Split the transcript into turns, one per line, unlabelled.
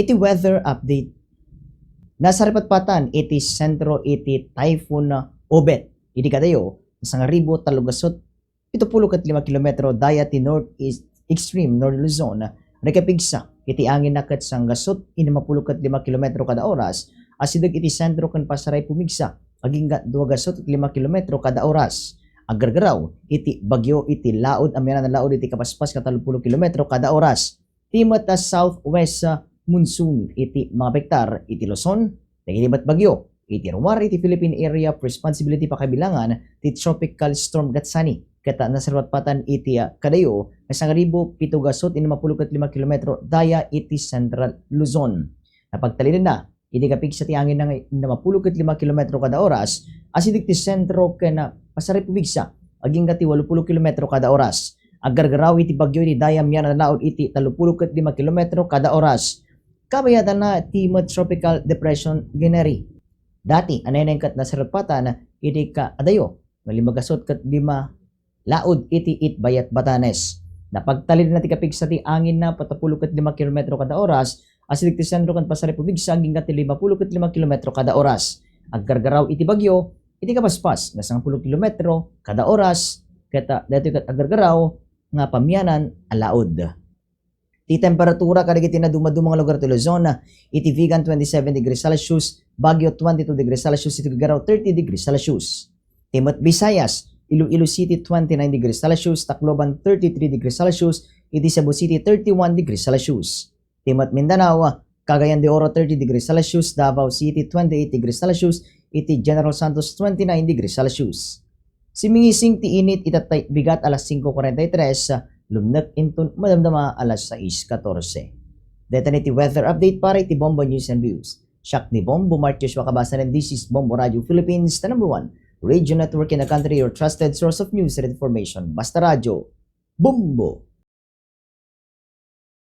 Iti weather update. Nasa Ripatpatan, iti sentro iti Typhoon Obet. Iti kadayo, isang ribo talugasot 75 kilometro daya ti northeast extreme North Luzon. Rekapigsa, iti angin na kat sang gasot 55 kilometro kada oras. Asidag iti sentro kan pasaray pumigsa, aging 2 gasot 5 kilometro kada oras. Agargaraw, iti bagyo iti laod, amena na laod iti kapaspas 30 kilometro kada oras. Timat na southwest monsoon iti mga bektar iti Luzon, nagibat bagyo iti ruwar iti Philippine Area of Responsibility pakabilangan ti Tropical Storm Gatsani kata nasarwatpatan iti kadayo isang ribo 7 kilometro daya iti Central Luzon. Napagtalin na iti kapig sa tiangin ng 55 kilometro kada oras asidik ti sentro kena pasaray pubigsa aging kati 80 kilometro kada oras. Agargaraw iti bagyo iti dayam yan na laod iti 35 kilometro kada oras. Kabayatan na Timot Tropical Depression Gineri. Dati, anenengkat na sarapatan iti ka adayo, malimagasot kat 5 laod iti Itbayat Batanes. Napagtalin na ti kapig sa ti angin na 45 kilometro kada oras, asidik ti sentro kan pasaray pubigsa aging kati 55 kilometro kada oras. Aggargaraw iti bagyo, iti kapaspas na 10 kilometro kada oras, kata dati kat aggargaraw nga pamyanan alaod. Ti temperatura kadagiti na dumadumang lugar ti Luzon, iti Vigan 27 degrees Celsius, Baguio 22 degrees Celsius, iti Tuguegarao 30 degrees Celsius. Timot Visayas, Iloilo City 29 degrees Celsius, Tacloban 33 degrees Celsius, iti Cebu City 31 degrees Celsius. Timot Mindanao, Cagayan de Oro 30 degrees Celsius, Davao City 28 degrees Celsius, iti General Santos 29 degrees Celsius. Simingising ti init itatay bigat alas 5:43, lumnek intun madamdama alas 6:14. Deta ti weather update para iti Bombo News and Views. Siak ni Bombo Martius Wakabasan and this is Bombo Radio Philippines, the #1 radio network in the country, your trusted source of news and information. Basta Radio, Bombo!